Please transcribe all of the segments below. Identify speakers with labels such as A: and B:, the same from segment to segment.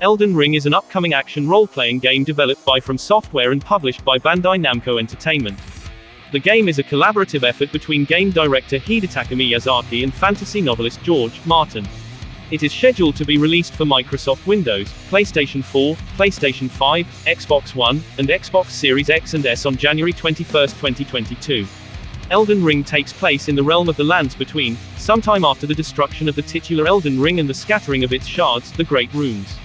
A: Elden Ring is an upcoming action role-playing game developed by FromSoftware and published by Bandai Namco Entertainment. The game is a collaborative effort between game director Hedetaka Miyazaki and fantasy novelist George Martin. It is scheduled to be released for Microsoft Windows, PlayStation 4, PlayStation 5, Xbox One, and Xbox Series X and S on January 21, 2022. Elden Ring takes place in the realm of the Lands Between, sometime after the destruction of the titular Elden Ring and the scattering of its shards, the Great Runes.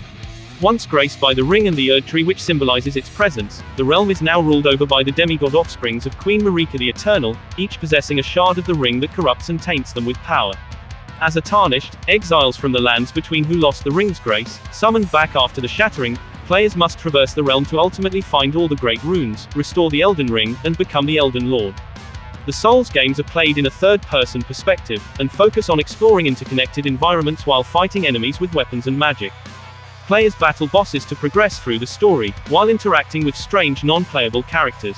A: Once graced by the ring and the Erd Tree which symbolizes its presence, the realm is now ruled over by the demigod offsprings of Queen Marika the Eternal, each possessing a shard of the ring that corrupts and taints them with power. As a tarnished, exiles from the Lands Between who lost the ring's grace, summoned back after the shattering, players must traverse the realm to ultimately find all the Great Runes, restore the Elden Ring, and become the Elden Lord. The Souls games are played in a third-person perspective, and focus on exploring interconnected environments while fighting enemies with weapons and magic. Players battle bosses to progress through the story, while interacting with strange non-playable characters.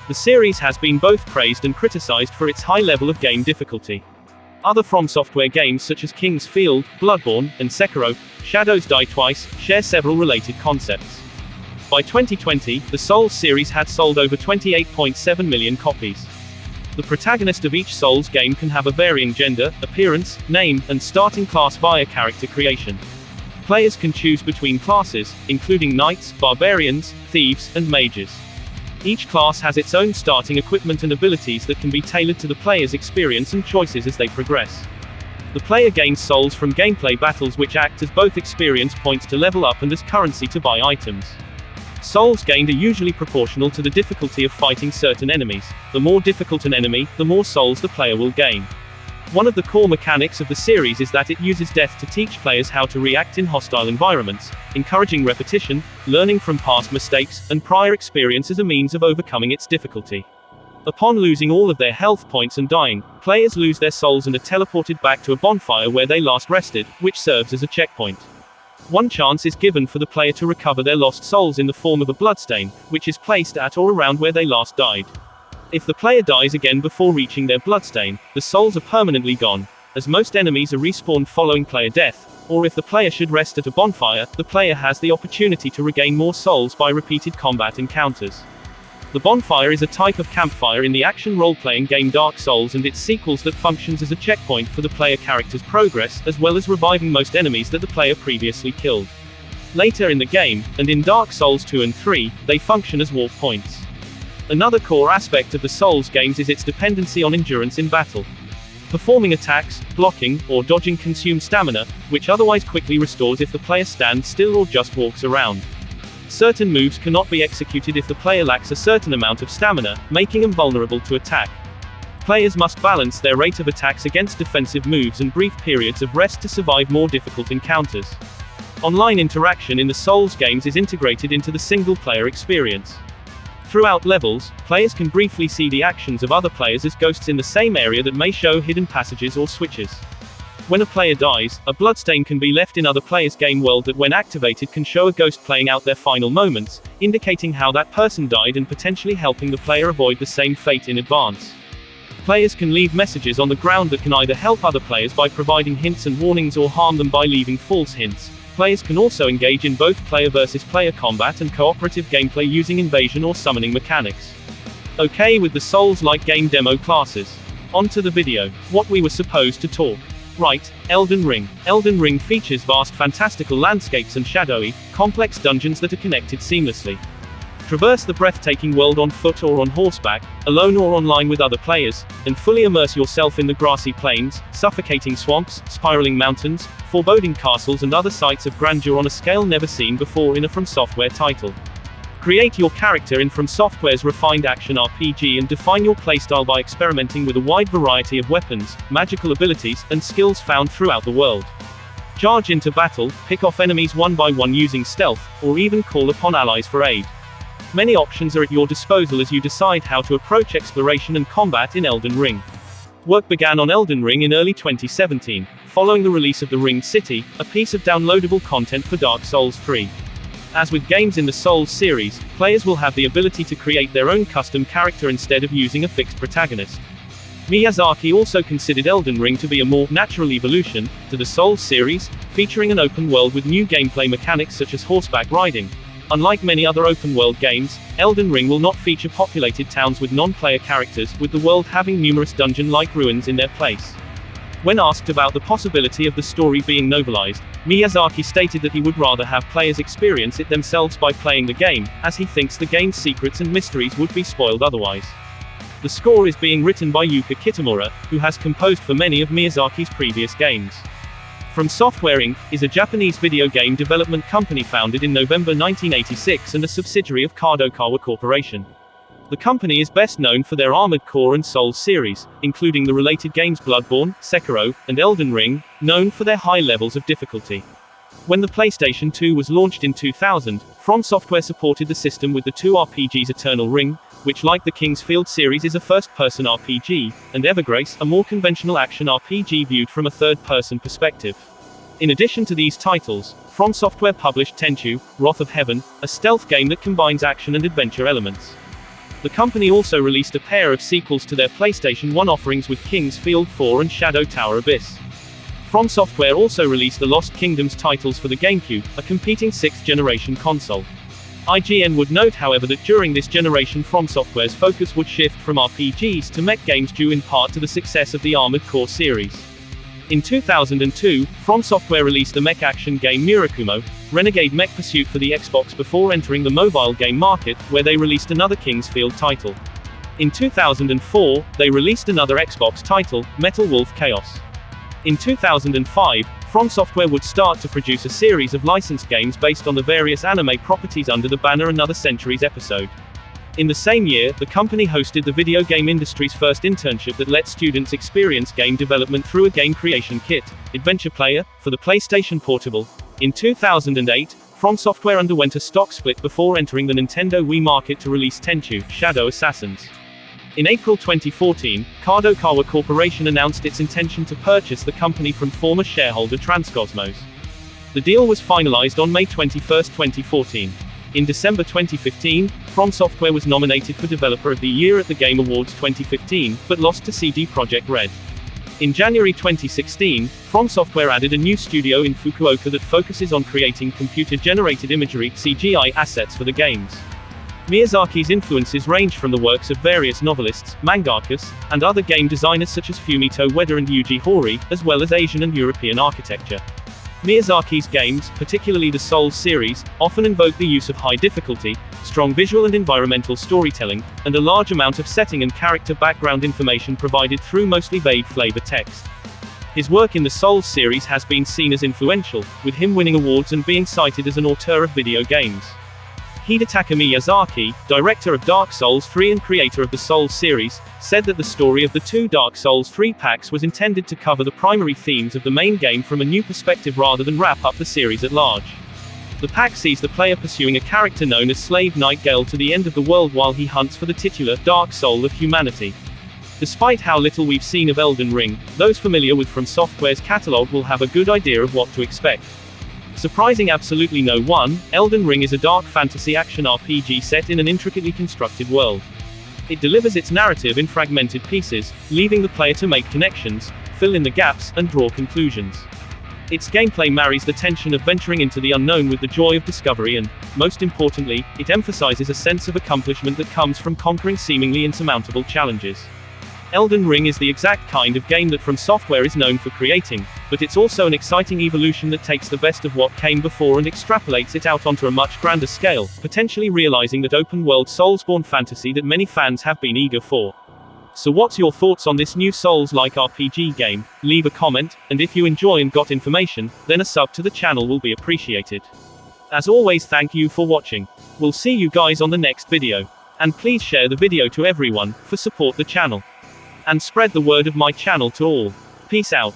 A: The series has been both praised and criticized for its high level of game difficulty. Other FromSoftware games such as King's Field, Bloodborne, and Sekiro, Shadows Die Twice, share several related concepts. By 2020, the Souls series had sold over 28.7 million copies. The protagonist of each Souls game can have a varying gender, appearance, name, and starting class via character creation. Players can choose between classes, including knights, barbarians, thieves, and mages. Each class has its own starting equipment and abilities that can be tailored to the player's experience and choices as they progress. The player gains souls from gameplay battles which act as both experience points to level up and as currency to buy items. Souls gained are usually proportional to the difficulty of fighting certain enemies. The more difficult an enemy, the more souls the player will gain. One of the core mechanics of the series is that it uses death to teach players how to react in hostile environments, encouraging repetition, learning from past mistakes, and prior experience as a means of overcoming its difficulty. Upon losing all of their health points and dying, players lose their souls and are teleported back to a bonfire where they last rested, which serves as a checkpoint. One chance is given for the player to recover their lost souls in the form of a bloodstain, which is placed at or around where they last died. If the player dies again before reaching their bloodstain, the souls are permanently gone, as most enemies are respawned following player death, or if the player should rest at a bonfire, the player has the opportunity to regain more souls by repeated combat encounters. The bonfire is a type of campfire in the action role-playing game Dark Souls and its sequels that functions as a checkpoint for the player character's progress, as well as reviving most enemies that the player previously killed. Later in the game, and in Dark Souls 2 and 3, they function as warp points. Another core aspect of the Souls games is its dependency on endurance in battle. Performing attacks, blocking, or dodging consumes stamina, which otherwise quickly restores if the player stands still or just walks around. Certain moves cannot be executed if the player lacks a certain amount of stamina, making them vulnerable to attack. Players must balance their rate of attacks against defensive moves and brief periods of rest to survive more difficult encounters. Online interaction in the Souls games is integrated into the single-player experience. Throughout levels, players can briefly see the actions of other players as ghosts in the same area that may show hidden passages or switches. When a player dies, a bloodstain can be left in other players' game world that when activated can show a ghost playing out their final moments, indicating how that person died and potentially helping the player avoid the same fate in advance. Players can leave messages on the ground that can either help other players by providing hints and warnings or harm them by leaving false hints. Players can also engage in both player versus player combat and cooperative gameplay using invasion or summoning mechanics. Okay with the Souls-like game demo classes. On to the video. What we were supposed to talk. Right, Elden Ring. Elden Ring features vast fantastical landscapes and shadowy, complex dungeons that are connected seamlessly. Traverse the breathtaking world on foot or on horseback, alone or online with other players, and fully immerse yourself in the grassy plains, suffocating swamps, spiraling mountains, foreboding castles and other sights of grandeur on a scale never seen before in a FromSoftware title. Create your character in FromSoftware's refined action RPG and define your playstyle by experimenting with a wide variety of weapons, magical abilities, and skills found throughout the world. Charge into battle, pick off enemies one by one using stealth, or even call upon allies for aid. Many options are at your disposal as you decide how to approach exploration and combat in Elden Ring. Work began on Elden Ring in early 2017, following the release of The Ringed City, a piece of downloadable content for Dark Souls 3. As with games in the Souls series, players will have the ability to create their own custom character instead of using a fixed protagonist. Miyazaki also considered Elden Ring to be a more natural evolution to the Souls series, featuring an open world with new gameplay mechanics such as horseback riding. Unlike many other open-world games, Elden Ring will not feature populated towns with non-player characters, with the world having numerous dungeon-like ruins in their place. When asked about the possibility of the story being novelized, Miyazaki stated that he would rather have players experience it themselves by playing the game, as he thinks the game's secrets and mysteries would be spoiled otherwise. The score is being written by Yuka Kitamura, who has composed for many of Miyazaki's previous games. FromSoftware Inc. is a Japanese video game development company founded in November 1986 and a subsidiary of Kadokawa Corporation. The company is best known for their Armored Core and Souls series, including the related games Bloodborne, Sekiro, and Elden Ring, known for their high levels of difficulty. When the PlayStation 2 was launched in 2000, FromSoftware supported the system with the two RPGs Eternal Ring, which like the Kingsfield series is a first-person RPG, and Evergrace, a more conventional action RPG viewed from a third-person perspective. In addition to these titles, FromSoftware published Tenchu, Wrath of Heaven, a stealth game that combines action and adventure elements. The company also released a pair of sequels to their PlayStation 1 offerings with Kingsfield 4 and Shadow Tower Abyss. FromSoftware also released the Lost Kingdoms titles for the GameCube, a competing sixth-generation console. IGN would note however that during this generation FromSoftware's focus would shift from RPGs to mech games due in part to the success of the Armored Core series. In 2002, FromSoftware released the mech action game Murakumo, Renegade Mech Pursuit for the Xbox before entering the mobile game market, where they released another Kingsfield title. In 2004, they released another Xbox title, Metal Wolf Chaos. In 2005, FromSoftware would start to produce a series of licensed games based on the various anime properties under the banner Another Century's episode. In the same year, the company hosted the video game industry's first internship that let students experience game development through a game creation kit, Adventure Player, for the PlayStation Portable. In 2008, FromSoftware underwent a stock split before entering the Nintendo Wii market to release Tenchu, Shadow Assassins. In April 2014, Kadokawa Corporation announced its intention to purchase the company from former shareholder Transcosmos. The deal was finalized on May 21, 2014. In December 2015, FromSoftware was nominated for Developer of the Year at the Game Awards 2015, but lost to CD Projekt Red. In January 2016, FromSoftware added a new studio in Fukuoka that focuses on creating computer-generated imagery (CGI) assets for the games. Miyazaki's influences range from the works of various novelists, mangakas, and other game designers such as Fumito Ueda and Yuji Horii, as well as Asian and European architecture. Miyazaki's games, particularly the Souls series, often invoke the use of high difficulty, strong visual and environmental storytelling, and a large amount of setting and character background information provided through mostly vague flavor text. His work in the Souls series has been seen as influential, with him winning awards and being cited as an auteur of video games. Hedetaka Miyazaki, director of Dark Souls 3 and creator of the Souls series, said that the story of the two Dark Souls 3 packs was intended to cover the primary themes of the main game from a new perspective rather than wrap up the series at large. The pack sees the player pursuing a character known as Slave Knight Gale to the end of the world while he hunts for the titular Dark Soul of humanity. Despite how little we've seen of Elden Ring, those familiar with FromSoftware's catalog will have a good idea of what to expect. Surprising absolutely no one, Elden Ring is a dark fantasy action RPG set in an intricately constructed world. It delivers its narrative in fragmented pieces, leaving the player to make connections, fill in the gaps, and draw conclusions. Its gameplay marries the tension of venturing into the unknown with the joy of discovery and, most importantly, it emphasizes a sense of accomplishment that comes from conquering seemingly insurmountable challenges. Elden Ring is the exact kind of game that FromSoftware is known for creating, but it's also an exciting evolution that takes the best of what came before and extrapolates it out onto a much grander scale, potentially realizing that open-world Soulsborne fantasy that many fans have been eager for. So what's your thoughts on this new Souls-like RPG game? Leave a comment, and if you enjoy and got information, then a sub to the channel will be appreciated. As always, thank you for watching. We'll see you guys on the next video. And please share the video to everyone, for support the channel. And spread the word of my channel to all. Peace out.